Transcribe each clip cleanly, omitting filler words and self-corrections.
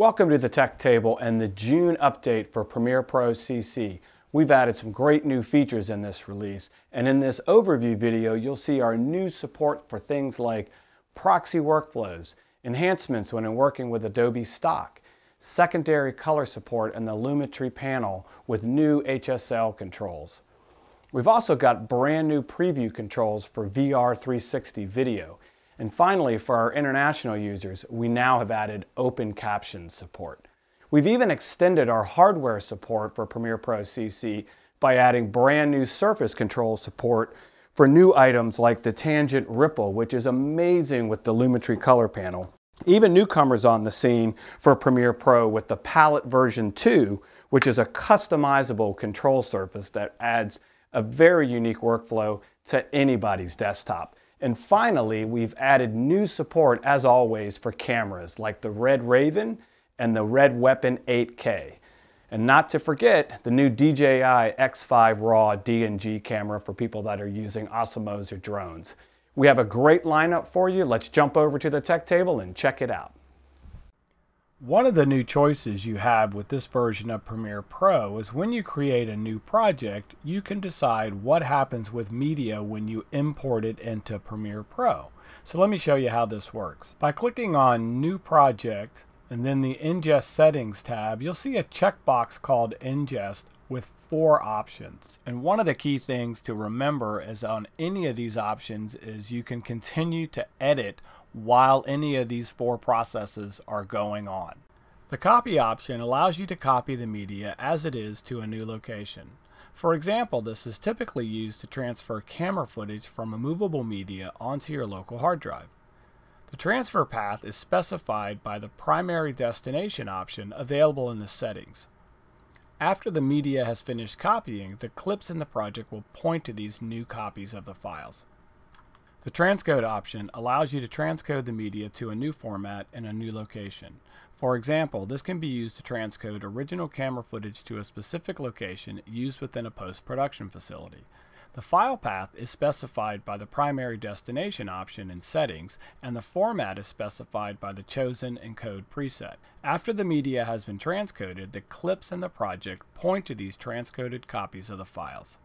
Welcome to the Tech Table and the June update for Premiere Pro CC. We've added some great new features in this release, and in this overview video you'll see our new support for things like proxy workflows, enhancements when working with Adobe stock, secondary color support, and the Lumetri panel with new HSL controls. We've also got brand new preview controls for VR 360 video. And finally, for our international users, we now have added open caption support. We've even extended our hardware support for Premiere Pro CC by adding brand new surface control support for new items like the tangent ripple, which is amazing with the Lumetri color panel. Even newcomers on the scene for Premiere Pro with the palette version 2, which is a customizable control surface that adds a very unique workflow to anybody's desktop. And finally, we've added new support, as always, for cameras like the Red Raven and the Red Weapon 8K. And not to forget the new DJI X5 RAW DNG camera for people that are using Osmos or drones. We have a great lineup for you. Let's jump over to the Tech Table and check it out. One of the new choices you have with this version of Premiere Pro is when you create a new project, you can decide what happens with media when you import it into Premiere Pro. So let me show you how this works. By clicking on New Project and then the Ingest Settings tab, you'll see a checkbox called Ingest with 4 options. And one of the key things to remember is on any of these options is you can continue to edit while any of these 4 processes are going on. The copy option allows you to copy the media as it is to a new location. For example, this is typically used to transfer camera footage from a movable media onto your local hard drive. The transfer path is specified by the primary destination option available in the settings. After the media has finished copying, the clips in the project will point to these new copies of the files. The transcode option allows you to transcode the media to a new format in a new location. For example, this can be used to transcode original camera footage to a specific location used within a post-production facility. The file path is specified by the primary destination option in settings, and the format is specified by the chosen encode preset. After the media has been transcoded, the clips in the project point to these transcoded copies of the files.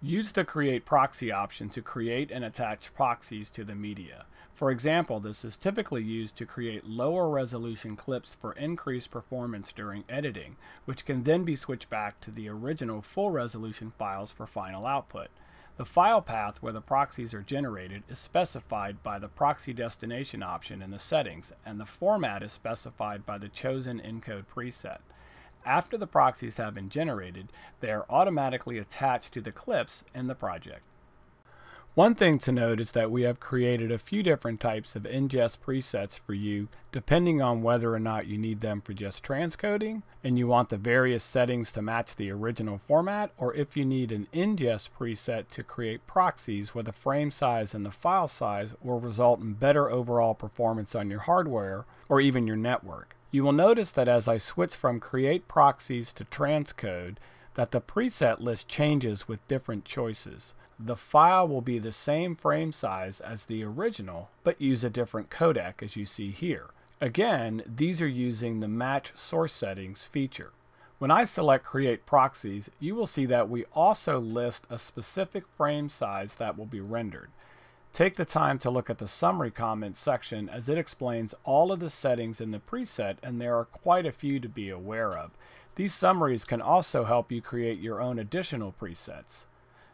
Use the Create Proxy option to create and attach proxies to the media. For example, this is typically used to create lower resolution clips for increased performance during editing, which can then be switched back to the original full resolution files for final output. The file path where the proxies are generated is specified by the Proxy Destination option in the settings, and the format is specified by the chosen encode preset. After the proxies have been generated, they are automatically attached to the clips in the project. One thing to note is that we have created a few different types of ingest presets for you depending on whether or not you need them for just transcoding and you want the various settings to match the original format, or if you need an ingest preset to create proxies where the frame size and the file size will result in better overall performance on your hardware or even your network. You will notice that as I switch from Create Proxies to Transcode, that the preset list changes with different choices. The file will be the same frame size as the original, but use a different codec as you see here. Again, these are using the Match Source Settings feature. When I select Create Proxies, you will see that we also list a specific frame size that will be rendered. Take the time to look at the summary comments section as it explains all of the settings in the preset, and there are quite a few to be aware of. These summaries can also help you create your own additional presets.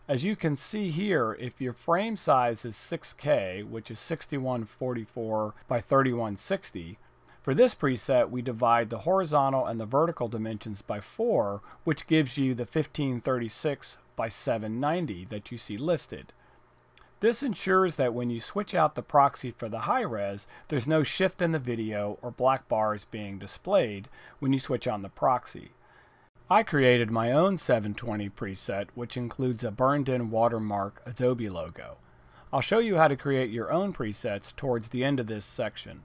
As you can see here, if your frame size is 6K, which is 6144 by 3160, for this preset we divide the horizontal and the vertical dimensions by 4, which gives you the 1536 by 790 that you see listed. This ensures that when you switch out the proxy for the high res, there's no shift in the video or black bars being displayed when you switch on the proxy. I created my own 720 preset, which includes a burned-in watermark Adobe logo. I'll show you how to create your own presets towards the end of this section.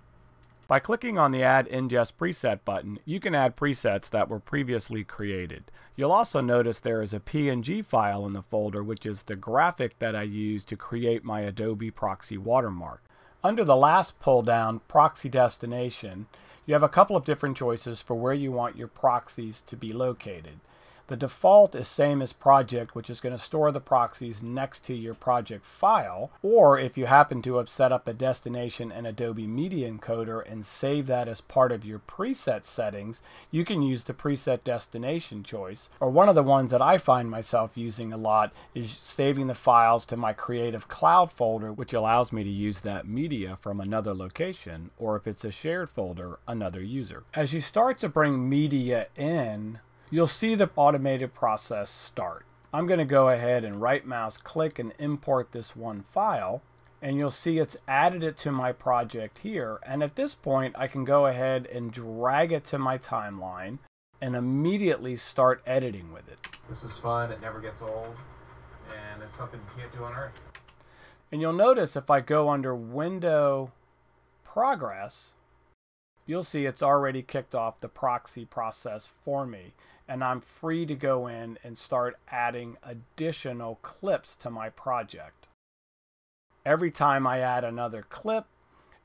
By clicking on the Add Ingest Preset button, you can add presets that were previously created. You'll also notice there is a PNG file in the folder, which is the graphic that I used to create my Adobe proxy watermark. Under the last pull down, Proxy Destination, you have a couple of different choices for where you want your proxies to be located. The default is same as project, which is going to store the proxies next to your project file, or if you happen to have set up a destination in Adobe Media Encoder and save that as part of your preset settings, you can use the preset destination choice. Or one of the ones that I find myself using a lot is saving the files to my Creative Cloud folder, which allows me to use that media from another location, or if it's a shared folder, another user. As you start to bring media in, you'll see the automated process start. I'm going to go ahead and right mouse click and import this one file, and you'll see it's added it to my project here. And at this point I can go ahead and drag it to my timeline and immediately start editing with it. This is fun, it never gets old, and it's something you can't do on Earth. And you'll notice if I go under Window Progress, you'll see it's already kicked off the proxy process for me, and I'm free to go in and start adding additional clips to my project. Every time I add another clip,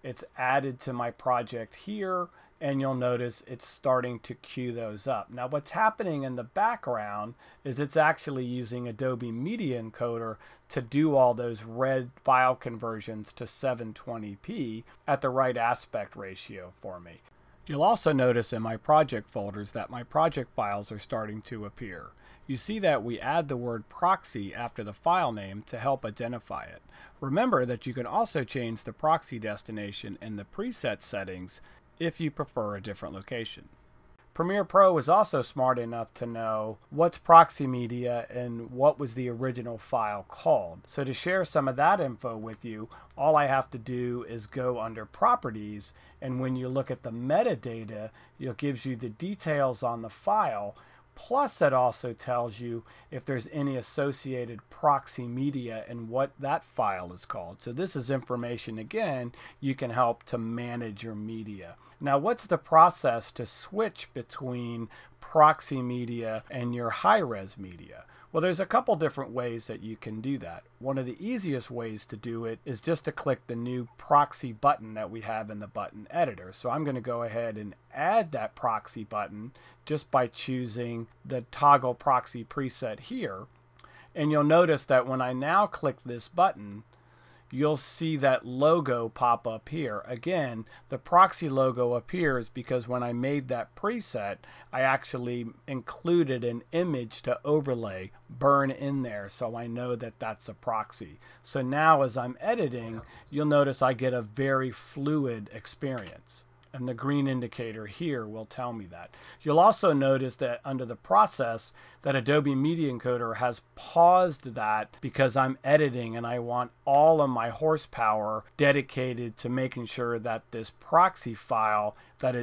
it's added to my project here, and you'll notice it's starting to queue those up. Now what's happening in the background is it's actually using Adobe Media Encoder to do all those red file conversions to 720p at the right aspect ratio for me. You'll also notice in my project folders that my project files are starting to appear. You see that we add the word proxy after the file name to help identify it. Remember that you can also change the proxy destination in the preset settings if you prefer a different location. Premiere Pro is also smart enough to know what's proxy media and what was the original file called. So to share some of that info with you, all I have to do is go under Properties, and when you look at the metadata, it gives you the details on the file. Plus, it also tells you if there's any associated proxy media and what that file is called. So this is information, again, you can help to manage your media. Now, what's the process to switch between proxy media and your high-res media? Well, there's a couple different ways that you can do that. One of the easiest ways to do it is just to click the new proxy button that we have in the button editor. So I'm going to go ahead and add that proxy button just by choosing the toggle proxy preset here. And you'll notice that when I now click this button, you'll see that logo pop up here. Again, the proxy logo appears because when I made that preset, I actually included an image to overlay, burn in there, so I know that that's a proxy. So now as I'm editing, you'll notice I get a very fluid experience. And the green indicator here will tell me that. You'll also notice that under the process that Adobe Media Encoder has paused that because I'm editing and I want all of my horsepower dedicated to making sure that this proxy file,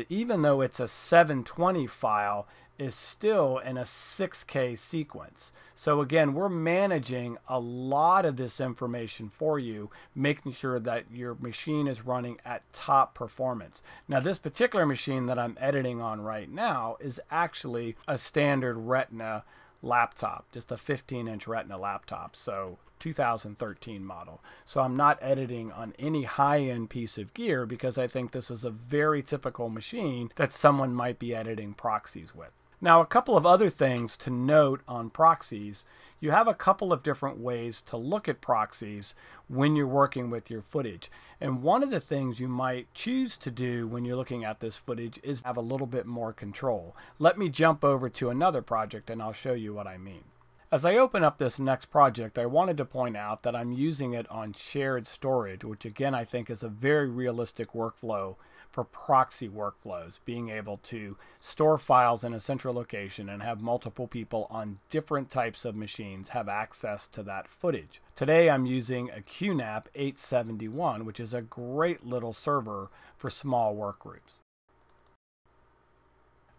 even though it's a 720 file, is still in a 6K sequence. So again, we're managing a lot of this information for you, making sure that your machine is running at top performance. Now, this particular machine that I'm editing on right now is actually a standard Retina laptop, just a 15-inch Retina laptop, so 2013 model. So I'm not editing on any high-end piece of gear because I think this is a very typical machine that someone might be editing proxies with. Now, a couple of other things to note on proxies. You have a couple of different ways to look at proxies when you're working with your footage. And one of the things you might choose to do when you're looking at this footage is have a little bit more control. Let me jump over to another project and I'll show you what I mean. As I open up this next project, I wanted to point out that I'm using it on shared storage, which again I think is a very realistic workflow for proxy workflows, being able to store files in a central location and have multiple people on different types of machines have access to that footage. Today I'm using a QNAP 871, which is a great little server for small work groups.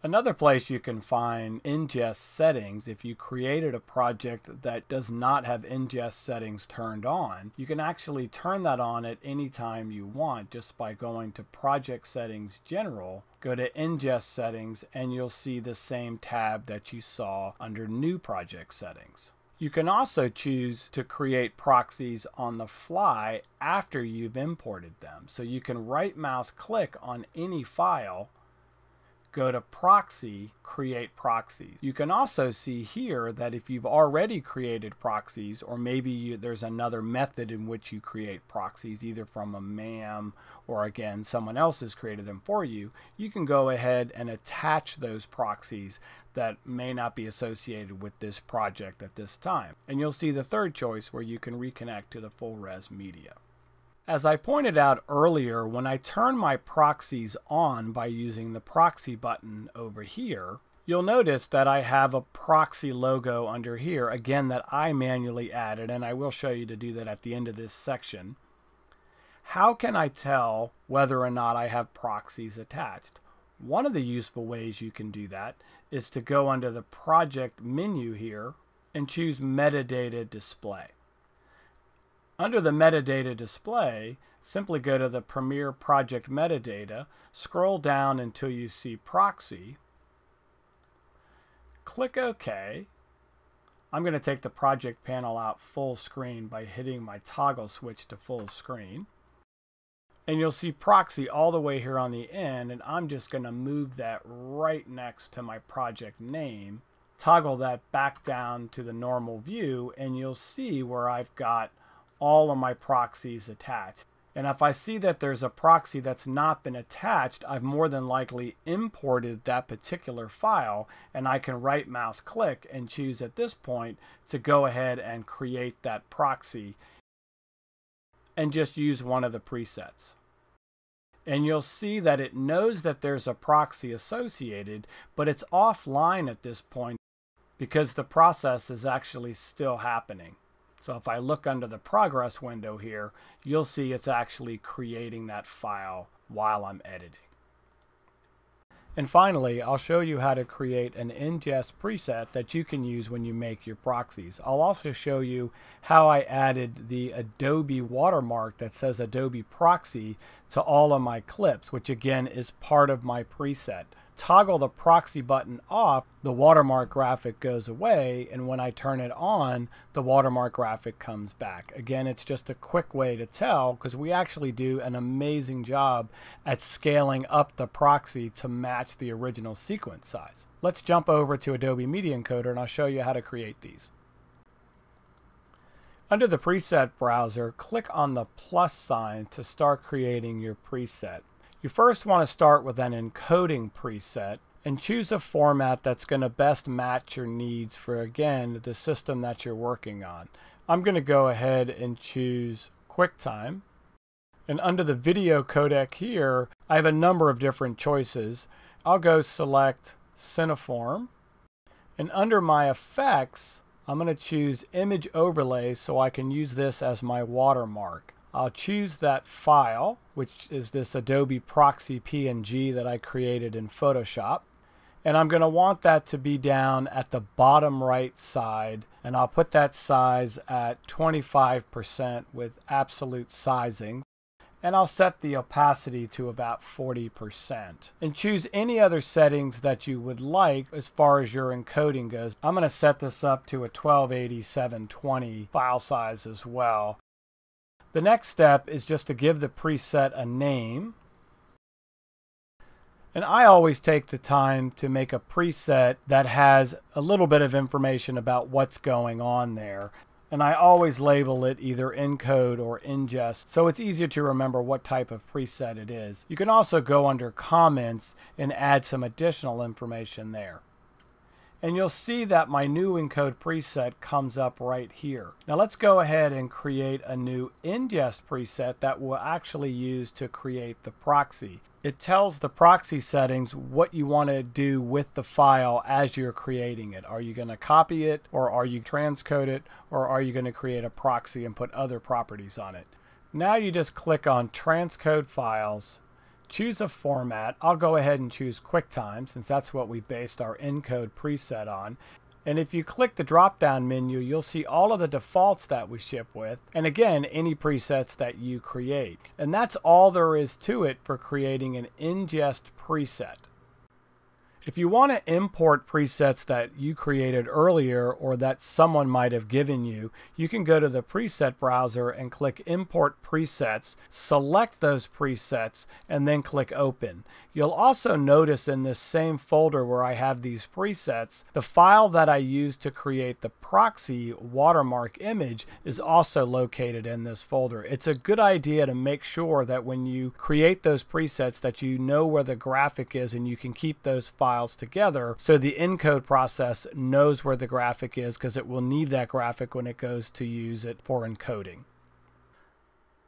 Another place you can find ingest settings, if you created a project that does not have ingest settings turned on, you can actually turn that on at any time you want just by going to Project Settings General, go to Ingest Settings, and you'll see the same tab that you saw under New Project Settings. You can also choose to create proxies on the fly after you've imported them. So you can right mouse click on any file, go to Proxy, Create Proxies. You can also see here that if you've already created proxies, or maybe there's another method in which you create proxies, either from a MAM or again someone else has created them for you, you can go ahead and attach those proxies that may not be associated with this project at this time. And you'll see the third choice where you can reconnect to the full res media. As I pointed out earlier, when I turn my proxies on by using the proxy button over here, you'll notice that I have a proxy logo under here, again, that I manually added, and I will show you to do that at the end of this section. How can I tell whether or not I have proxies attached? One of the useful ways you can do that is to go under the project menu here and choose Metadata Display. Under the metadata display, simply go to the Premiere Project Metadata, scroll down until you see Proxy, click OK. I'm going to take the project panel out full screen by hitting my toggle switch to full screen. And you'll see Proxy all the way here on the end, and I'm just going to move that right next to my project name, toggle that back down to the normal view, and you'll see where I've got all of my proxies attached. And if I see that there's a proxy that's not been attached, I've more than likely imported that particular file, and I can right mouse click and choose at this point to go ahead and create that proxy and just use one of the presets. And you'll see that it knows that there's a proxy associated, but it's offline at this point because the process is actually still happening. So if I look under the progress window here, you'll see it's actually creating that file while I'm editing. And finally, I'll show you how to create an ingest preset that you can use when you make your proxies. I'll also show you how I added the Adobe watermark that says Adobe Proxy to all of my clips, which again is part of my preset. Toggle the proxy button off, the watermark graphic goes away, and when I turn it on, the watermark graphic comes back. Again, it's just a quick way to tell because we actually do an amazing job at scaling up the proxy to match the original sequence size. Let's jump over to Adobe Media Encoder and I'll show you how to create these. Under the preset browser, click on the plus sign to start creating your preset. You first want to start with an encoding preset and choose a format that's going to best match your needs for, again, the system that you're working on. I'm going to go ahead and choose QuickTime. And under the video codec here, I have a number of different choices. I'll go select Cineform. And under my effects, I'm going to choose Image Overlay so I can use this as my watermark. I'll choose that file, which is this Adobe Proxy PNG that I created in Photoshop. And I'm going to want that to be down at the bottom right side. And I'll put that size at 25% with absolute sizing. And I'll set the opacity to about 40%. And choose any other settings that you would like as far as your encoding goes. I'm going to set this up to a 1280 720 file size as well. The next step is just to give the preset a name. And I always take the time to make a preset that has a little bit of information about what's going on there. And I always label it either encode or ingest, so it's easier to remember what type of preset it is. You can also go under comments and add some additional information there. And you'll see that my new encode preset comes up right here. Now let's go ahead and create a new ingest preset that we'll actually use to create the proxy. It tells the proxy settings what you want to do with the file as you're creating it. Are you going to copy it, or are you transcode it, or are you going to create a proxy and put other properties on it? Now you just click on Transcode Files, choose a format. I'll go ahead and choose QuickTime since that's what we based our encode preset on. And if you click the drop-down menu, you'll see all of the defaults that we ship with. And again, any presets that you create. And that's all there is to it for creating an ingest preset. If you want to import presets that you created earlier or that someone might have given you, you can go to the preset browser and click Import Presets, select those presets, and then click Open. You'll also notice in this same folder where I have these presets, the file that I used to create the proxy watermark image is also located in this folder. It's a good idea to make sure that when you create those presets that you know where the graphic is and you can keep those files together so the encode process knows where the graphic is, because it will need that graphic when it goes to use it for encoding.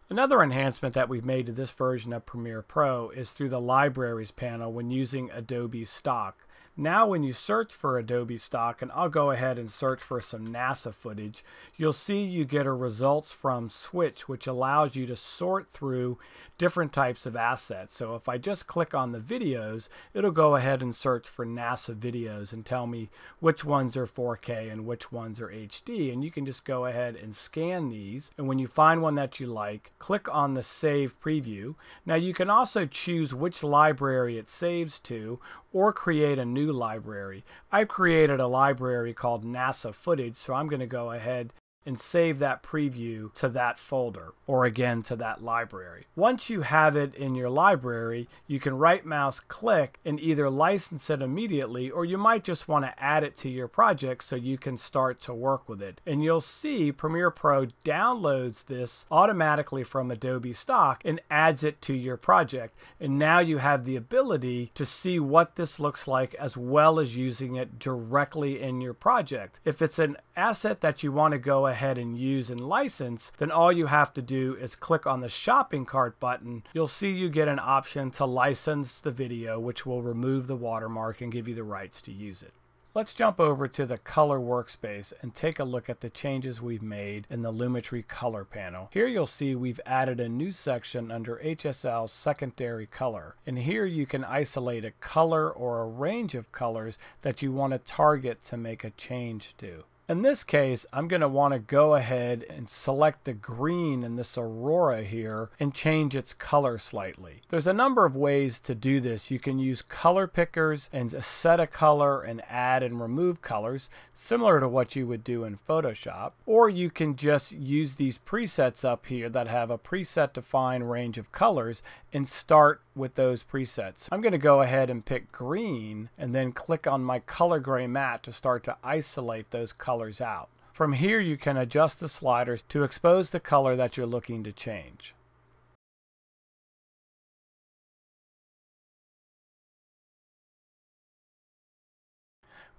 Another enhancement that we've made to this version of Premiere Pro is through the Libraries panel when using Adobe stock. Now when you search for Adobe stock, and I'll go ahead and search for some NASA footage, you'll see you get a results from switch, which allows you to sort through different types of assets. So if I just click on the videos, it'll go ahead and search for NASA videos and tell me which ones are 4K and which ones are HD. And you can just go ahead and scan these. And when you find one that you like, click on the Save Preview. Now you can also choose which library it saves to or create a new library. I've created a library called NASA Footage, so I'm going to go ahead and save that preview to that folder, or again to that library. Once you have it in your library, you can right mouse click and either license it immediately, or you might just want to add it to your project so you can start to work with it. And you'll see Premiere Pro downloads this automatically from Adobe stock and adds it to your project. And now you have the ability to see what this looks like as well as using it directly in your project. If it's an asset that you want to go ahead and use and license, then all you have to do is click on the shopping cart button. You'll see you get an option to license the video, which will remove the watermark and give you the rights to use it. Let's jump over to the color workspace and take a look at the changes we've made in the Lumetri color panel. Here you'll see we've added a new section under HSL secondary color. And here you can isolate a color or a range of colors that you want to target to make a change to. In this case, I'm going to want to go ahead and select the green in this aurora here and change its color slightly. There's a number of ways to do this. You can use color pickers and set a color and add and remove colors, similar to what you would do in Photoshop. Or you can just use these presets up here that have a preset defined range of colors and start with those presets. I'm going to go ahead and pick green and then click on my color gray matte to start to isolate those colors out. From here you can adjust the sliders to expose the color that you're looking to change.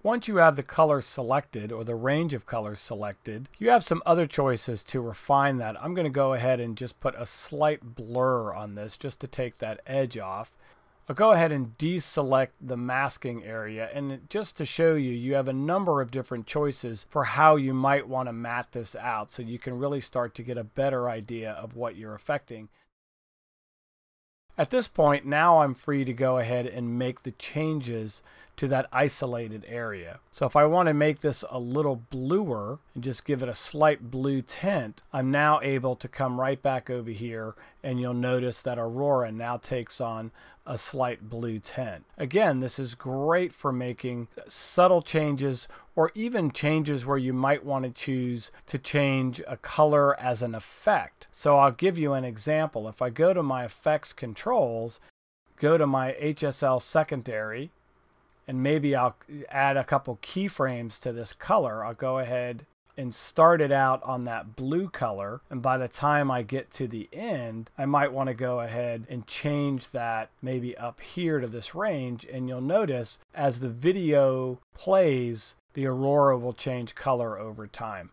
Once you have the color selected or the range of colors selected, you have some other choices to refine that. I'm going to go ahead and just put a slight blur on this just to take that edge off. I'll go ahead and deselect the masking area, and just to show you, you have a number of different choices for how you might want to matte this out so you can really start to get a better idea of what you're affecting. At this point, now I'm free to go ahead and make the changes to that isolated area. So if I want to make this a little bluer and just give it a slight blue tint, I'm now able to come right back over here, and you'll notice that Aurora now takes on a slight blue tint. Again, this is great for making subtle changes or even changes where you might want to choose to change a color as an effect. So I'll give you an example. If I go to my effects controls, go to my HSL secondary, and maybe I'll add a couple keyframes to this color. I'll go ahead and start it out on that blue color, and by the time I get to the end, I might want to go ahead and change that maybe up here to this range, and you'll notice as the video plays, the aurora will change color over time.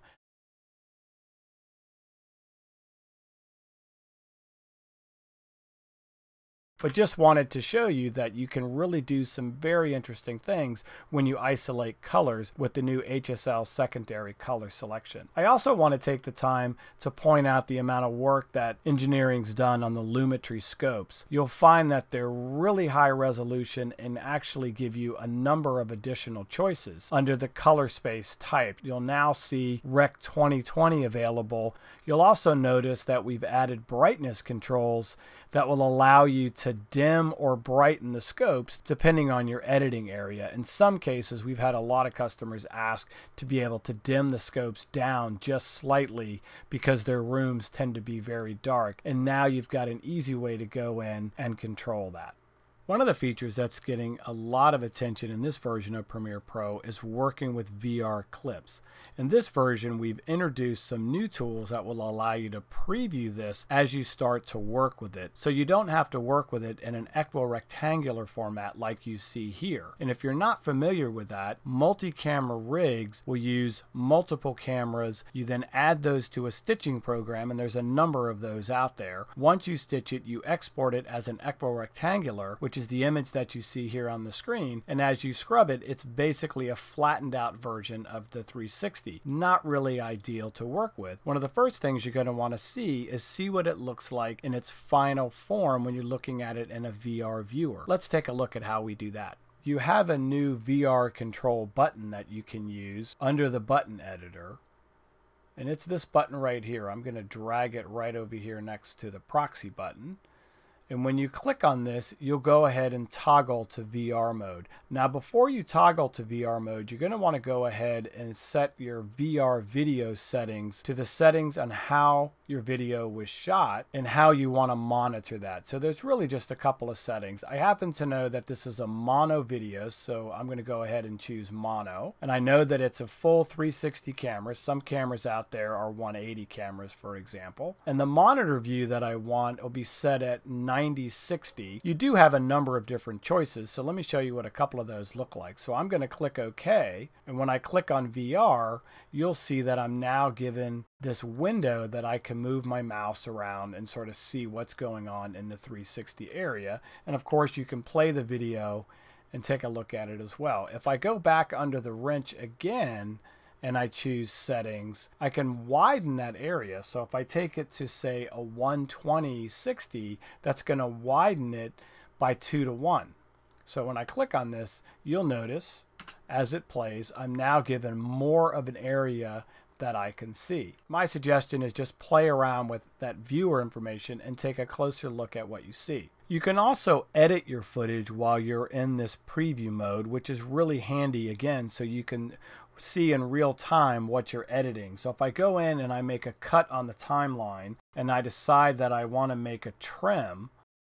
But just wanted to show you that you can really do some very interesting things when you isolate colors with the new HSL secondary color selection. I also want to take the time to point out the amount of work that engineering's done on the Lumetri scopes. You'll find that they're really high resolution and actually give you a number of additional choices. Under the color space type, you'll now see Rec 2020 available. You'll also notice that we've added brightness controls that will allow you to to dim or brighten the scopes depending on your editing area. In some cases, we've had a lot of customers ask to be able to dim the scopes down just slightly because their rooms tend to be very dark. And now you've got an easy way to go in and control that. One of the features that's getting a lot of attention in this version of Premiere Pro is working with VR clips. In this version, we've introduced some new tools that will allow you to preview this as you start to work with it. So you don't have to work with it in an equirectangular format like you see here. And if you're not familiar with that, multi-camera rigs will use multiple cameras. You then add those to a stitching program, and there's a number of those out there. Once you stitch it, you export it as an equirectangular, which is the image that you see here on the screen. And as you scrub it, it's basically a flattened out version of the 360. Not really ideal to work with. One of the first things you're going to want to see what it looks like in its final form when you're looking at it in a VR viewer. Let's take a look at how we do that. You have a new VR control button that you can use under the button editor. And it's this button right here. I'm going to drag it right over here next to the proxy button. And when you click on this, you'll go ahead and toggle to VR mode. Now, before you toggle to VR mode, you're going to want to go ahead and set your VR video settings to the settings on how your video was shot and how you want to monitor that. So there's really just a couple of settings. I happen to know that this is a mono video, so I'm going to go ahead and choose mono. And I know that it's a full 360 camera. Some cameras out there are 180 cameras, for example. And the monitor view that I want will be set at 90/60. You do have a number of different choices, so let me show you what a couple of those look like. So I'm going to click OK, and when I click on VR, you'll see that I'm now given this window that I can move my mouse around and sort of see what's going on in the 360 area. And of course, you can play the video and take a look at it as well. If I go back under the wrench again, and I choose settings, I can widen that area. So if I take it to say a 120/60, that's going to widen it by 2:1. So when I click on this, you'll notice as it plays, I'm now given more of an area that I can see. My suggestion is just play around with that viewer information and take a closer look at what you see. You can also edit your footage while you're in this preview mode, which is really handy again, so you can see in real time what you're editing. So if I go in and I make a cut on the timeline and I decide that I want to make a trim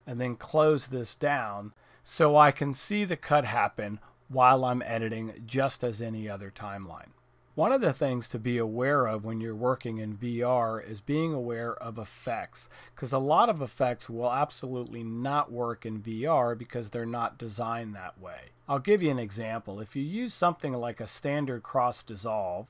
and then close this down so I can see the cut happen while I'm editing just as any other timeline. One of the things to be aware of when you're working in VR is being aware of effects, because a lot of effects will absolutely not work in VR because they're not designed that way. I'll give you an example. If you use something like a standard cross dissolve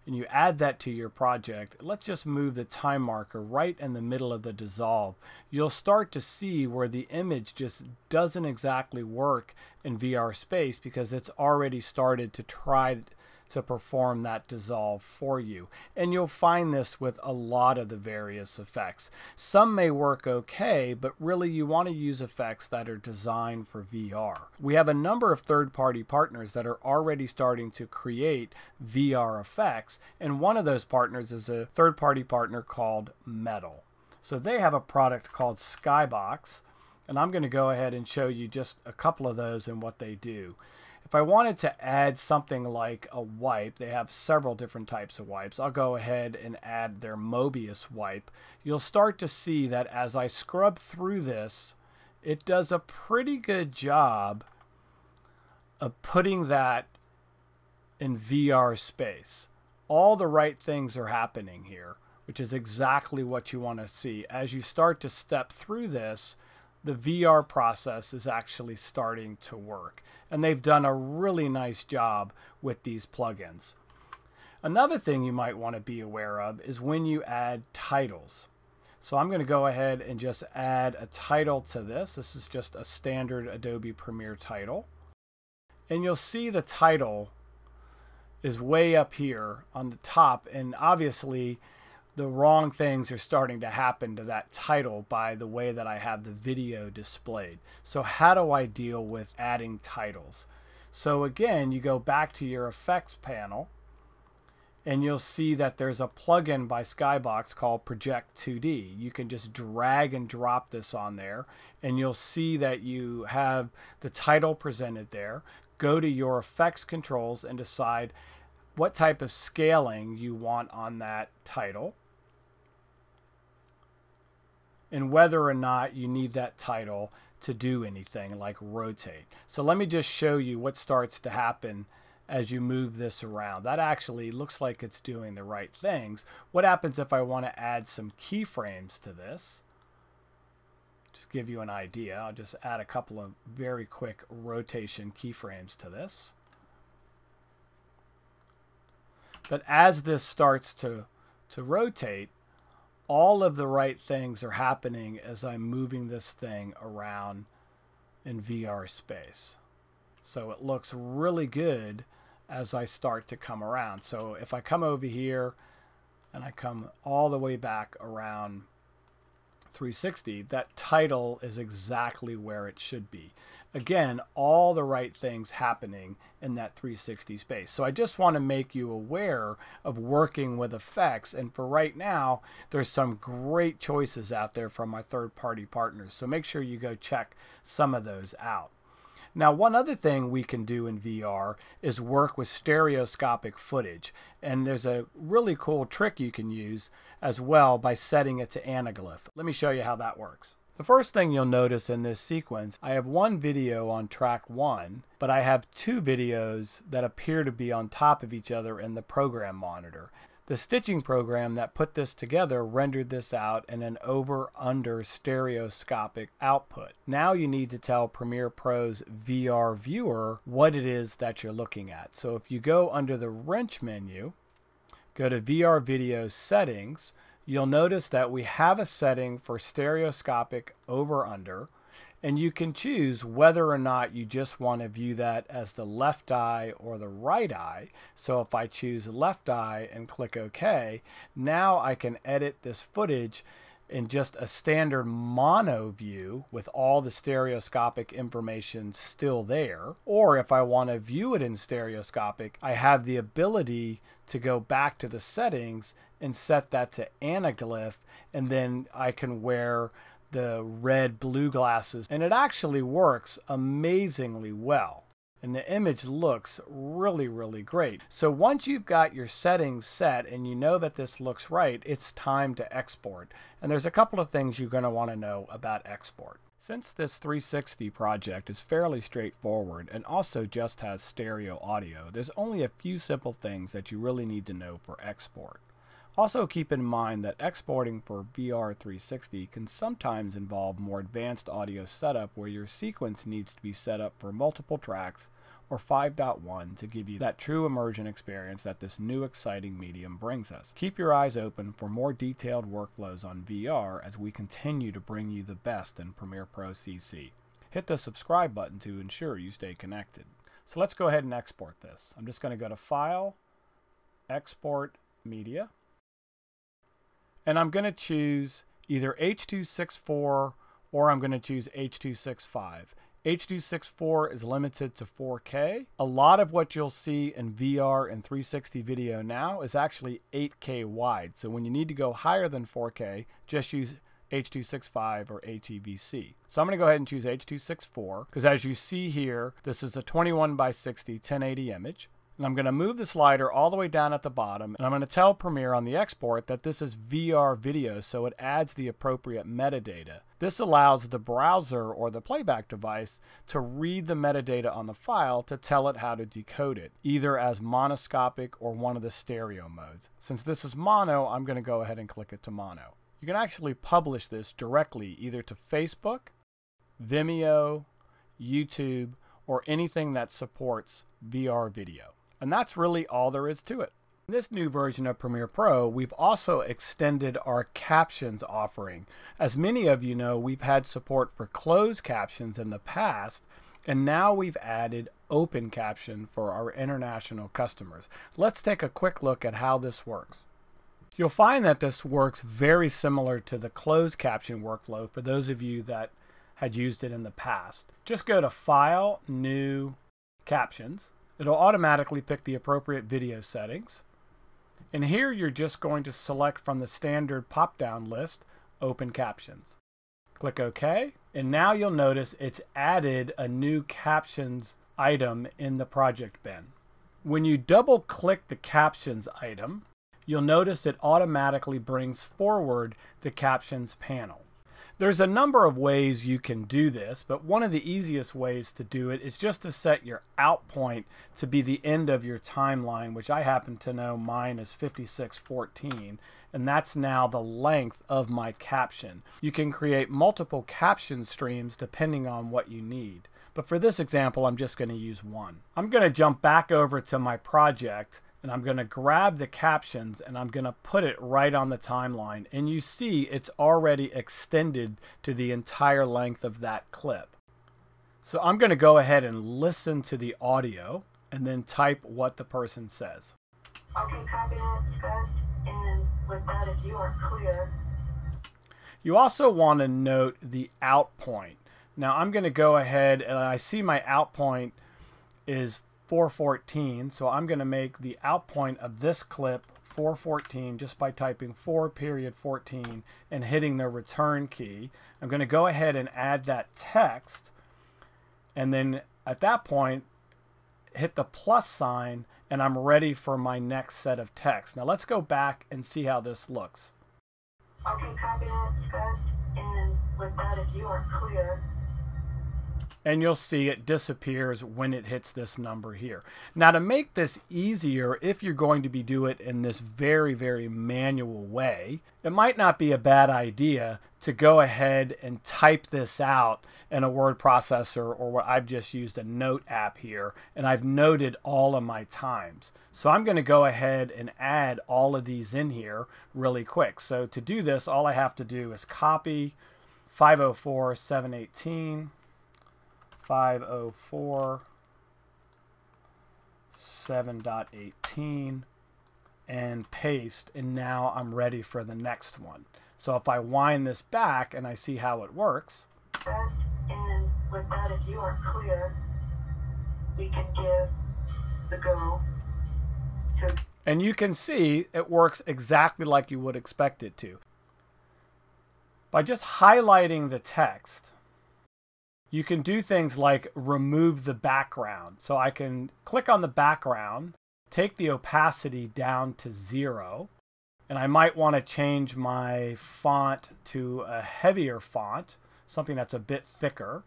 and you add that to your project, let's just move the time marker right in the middle of the dissolve. You'll start to see where the image just doesn't exactly work in VR space because it's already started to try to perform that dissolve for you. And you'll find this with a lot of the various effects. Some may work okay, but really you want to use effects that are designed for VR. We have a number of third-party partners that are already starting to create VR effects, and one of those partners is a third-party partner called Metal. So they have a product called Skybox, and I'm going to go ahead and show you just a couple of those and what they do. If I wanted to add something like a wipe, they have several different types of wipes. I'll go ahead and add their Mobius wipe. You'll start to see that as I scrub through this, it does a pretty good job of putting that in VR space. All the right things are happening here, which is exactly what you want to see. As you start to step through this, the VR process is actually starting to work. And they've done a really nice job with these plugins. Another thing you might want to be aware of is when you add titles. So I'm going to go ahead and just add a title to this. This is just a standard Adobe Premiere title. And you'll see the title is way up here on the top, and obviously the wrong things are starting to happen to that title by the way that I have the video displayed. So how do I deal with adding titles? So again, you go back to your effects panel and you'll see that there's a plugin by Skybox called Project 2D. You can just drag and drop this on there, and you'll see that you have the title presented there. Go to your effects controls and decide what type of scaling you want on that title, and whether or not you need that title to do anything like rotate. So let me just show you what starts to happen as you move this around. That actually looks like it's doing the right things. What happens if I want to add some keyframes to this? Just give you an idea. I'll just add a couple of very quick rotation keyframes to this. But as this starts to rotate, all of the right things are happening as I'm moving this thing around in VR space. So it looks really good as I start to come around. So if I come over here and I come all the way back around 360, that title is exactly where it should be. Again, all the right things happening in that 360 space. So I just want to make you aware of working with effects. And for right now, there's some great choices out there from our third-party partners. So make sure you go check some of those out. Now, one other thing we can do in VR is work with stereoscopic footage. And there's a really cool trick you can use as well by setting it to anaglyph. Let me show you how that works. The first thing you'll notice in this sequence, I have one video on track 1, but I have 2 videos that appear to be on top of each other in the program monitor. The stitching program that put this together rendered this out in an over-under stereoscopic output. Now you need to tell Premiere Pro's VR viewer what it is that you're looking at. So if you go under the wrench menu, go to VR Video Settings, you'll notice that we have a setting for stereoscopic over-under, and you can choose whether or not you just want to view that as the left eye or the right eye. So if I choose left eye and click OK, now I can edit this footage in just a standard mono view with all the stereoscopic information still there. Or if I want to view it in stereoscopic, I have the ability to go back to the settings and set that to anaglyph, and then I can wear the red-blue glasses, and it actually works amazingly well. And the image looks really, really great. So once you've got your settings set and you know that this looks right, it's time to export. And there's a couple of things you're going to want to know about export. Since this 360 project is fairly straightforward and also just has stereo audio, there's only a few simple things that you really need to know for export. Also keep in mind that exporting for VR 360 can sometimes involve more advanced audio setup where your sequence needs to be set up for multiple tracks or 5.1 to give you that true immersion experience that this new exciting medium brings us. Keep your eyes open for more detailed workflows on VR as we continue to bring you the best in Premiere Pro CC. Hit the subscribe button to ensure you stay connected. So let's go ahead and export this. I'm just going to go to File, Export Media, and I'm going to choose either H.264 or I'm going to choose H.265. H.264 is limited to 4K. A lot of what you'll see in VR and 360 video now is actually 8K wide. So when you need to go higher than 4K, just use H.265 or HEVC. So I'm going to go ahead and choose H.264 because as you see here, this is a 21 by 60 1080 image. And I'm going to move the slider all the way down at the bottom, and I'm going to tell Premiere on the export that this is VR video, so it adds the appropriate metadata. This allows the browser or the playback device to read the metadata on the file to tell it how to decode it, either as monoscopic or one of the stereo modes. Since this is mono, I'm going to go ahead and click it to mono. You can actually publish this directly either to Facebook, Vimeo, YouTube, or anything that supports VR video. And that's really all there is to it. In this new version of Premiere Pro, we've also extended our captions offering. As many of you know, we've had support for closed captions in the past, and now we've added open caption for our international customers. Let's take a quick look at how this works. You'll find that this works very similar to the closed caption workflow for those of you that had used it in the past. Just go to File, New, Captions. It'll automatically pick the appropriate video settings. And here you're just going to select from the standard pop-down list, Open Captions. Click OK, and now you'll notice it's added a new Captions item in the project bin. When you double-click the Captions item, you'll notice it automatically brings forward the Captions panel. There's a number of ways you can do this, but one of the easiest ways to do it is just to set your out point to be the end of your timeline, which I happen to know mine is 5614, and that's now the length of my caption. You can create multiple caption streams depending on what you need. But for this example, I'm just going to use one. I'm going to jump back over to my project, and I'm going to grab the captions and I'm going to put it right on the timeline. And you see it's already extended to the entire length of that clip. So I'm going to go ahead and listen to the audio and then type what the person says. Okay, copy that, Scott. And with that, if you are clear. You also want to note the out point. Now I'm going to go ahead and I see my out point is 414, so I'm going to make the out point of this clip 414 just by typing 4:14 and hitting the return key. I'm going to go ahead and add that text, and then at that point hit the plus sign, and I'm ready for my next set of text. Now let's go back and see how this looks. Okay, copy that, Scott. And with that, if you are clear. And you'll see it disappears when it hits this number here. Now to make this easier, if you're going to be doing it in this very, very manual way, it might not be a bad idea to go ahead and type this out in a word processor, or what I've just used a note app here, and I've noted all of my times. So I'm going to go ahead and add all of these in here really quick. So to do this, all I have to do is copy 504 718 504 7.18 and paste, and now I'm ready for the next one. So if I wind this back and I see how it works, and with that, if you are clear, we can give the go to. And you can see it works exactly like you would expect it to. By just highlighting the text, you can do things like remove the background. So I can click on the background, take the opacity down to 0, and I might want to change my font to a heavier font, something that's a bit thicker.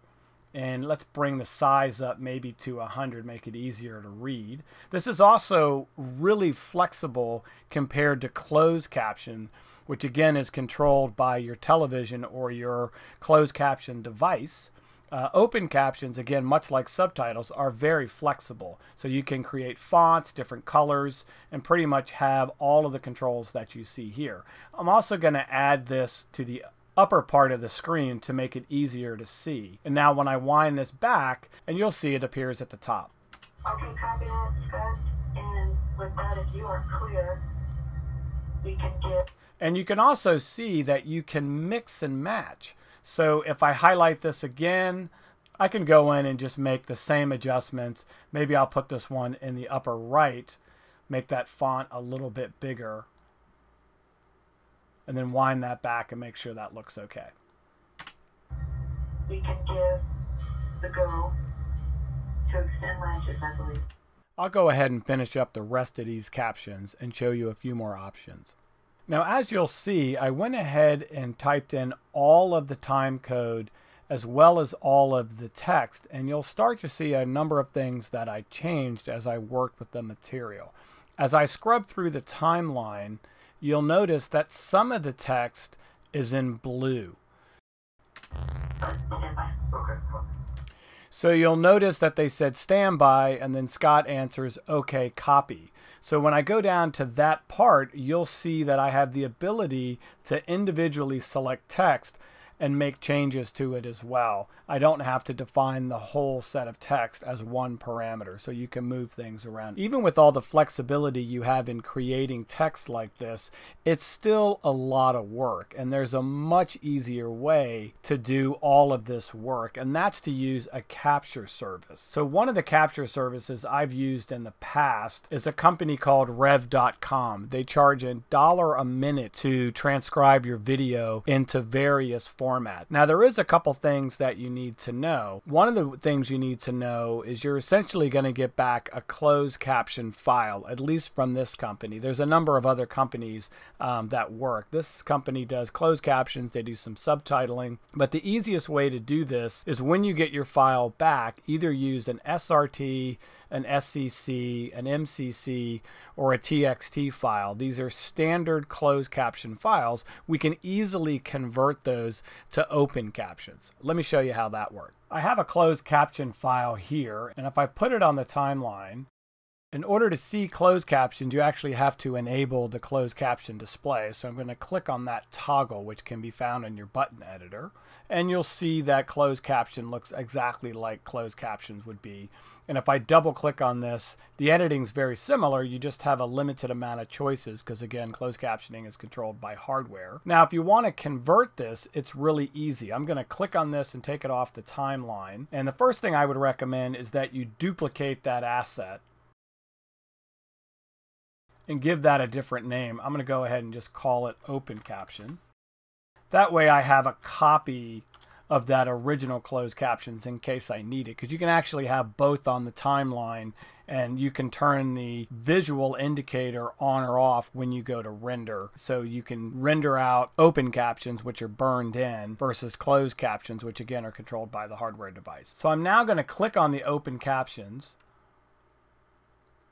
And let's bring the size up maybe to 100, make it easier to read. This is also really flexible compared to closed caption, which again is controlled by your television or your closed caption device. Open captions, again, much like subtitles, are very flexible. So you can create fonts, different colors, and pretty much have all of the controls that you see here. I'm also going to add this to the upper part of the screen to make it easier to see. And now when I wind this back, and you'll see it appears at the top. Okay, copy that, Scott. And with that, if you are clear, we can give. And you can also see that you can mix and match. So if I highlight this again, I can go in and just make the same adjustments. Maybe I'll put this one in the upper right, make that font a little bit bigger, and then wind that back and make sure that looks okay. We can give the go to extend latches, I believe. I'll go ahead and finish up the rest of these captions and show you a few more options. Now, as you'll see, I went ahead and typed in all of the time code as well as all of the text, and you'll start to see a number of things that I changed as I worked with the material. As I scrub through the timeline, you'll notice that some of the text is in blue. Okay. So you'll notice that they said standby, and then Scott answers, okay, copy. So when I go down to that part, you'll see that I have the ability to individually select text and make changes to it as well. I don't have to define the whole set of text as one parameter, so you can move things around. Even with all the flexibility you have in creating text like this, it's still a lot of work, and there's a much easier way to do all of this work, and that's to use a capture service. So one of the capture services I've used in the past is a company called rev.com. They charge $1 a minute to transcribe your video into various formats. Now there is a couple things that you need to know. One of the things you need to know is you're essentially going to get back a closed caption file, at least from this company. There's a number of other companies that work. This company does closed captions, they do some subtitling, but the easiest way to do this is when you get your file back, either use an SRT, an SCC, an MCC, or a TXT file. These are standard closed caption files. We can easily convert those to open captions. Let me show you how that works. I have a closed caption file here, and if I put it on the timeline, in order to see closed captions, you actually have to enable the closed caption display. So I'm going to click on that toggle, which can be found in your button editor, and you'll see that closed caption looks exactly like closed captions would be. And if I double click on this, the editing is very similar. You just have a limited amount of choices because, again, closed captioning is controlled by hardware. Now, if you want to convert this, it's really easy. I'm going to click on this and take it off the timeline. And the first thing I would recommend is that you duplicate that asset and give that a different name. I'm going to go ahead and just call it open caption. That way I have a copy of that original closed captions in case I need it, because you can actually have both on the timeline, and you can turn the visual indicator on or off when you go to render. So you can render out open captions, which are burned in, versus closed captions, which again are controlled by the hardware device. So I'm now going to click on the open captions,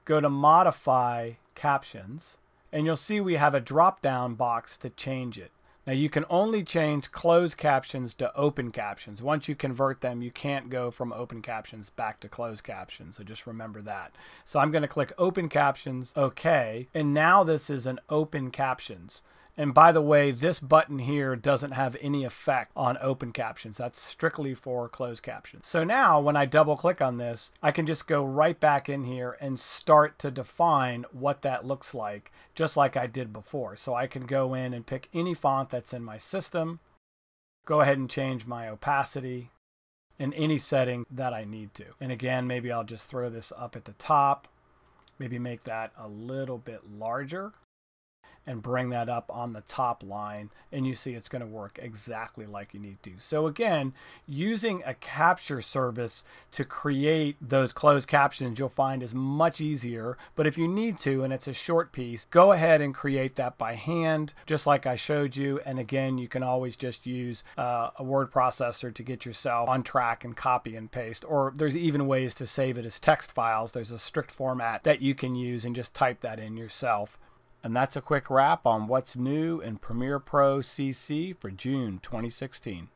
go to modify captions, and you'll see we have a drop down box to change it. Now you can only change closed captions to open captions. Once you convert them, you can't go from open captions back to closed captions. So just remember that. So I'm going to click open captions, OK, and now this is an open captions. And by the way, this button here doesn't have any effect on open captions. That's strictly for closed captions. So now when I double click on this, I can just go right back in here and start to define what that looks like, just like I did before. So I can go in and pick any font that's in my system, go ahead and change my opacity in any setting that I need to. And again, maybe I'll just throw this up at the top, maybe make that a little bit larger, and bring that up on the top line, and you see it's going to work exactly like you need to. So again, using a capture service to create those closed captions you'll find is much easier, but if you need to and it's a short piece, go ahead and create that by hand just like I showed you. And again, you can always just use a word processor to get yourself on track and copy and paste, or there's even ways to save it as text files. There's a strict format that you can use and just type that in yourself. And that's a quick wrap on what's new in Premiere Pro CC for June 2016.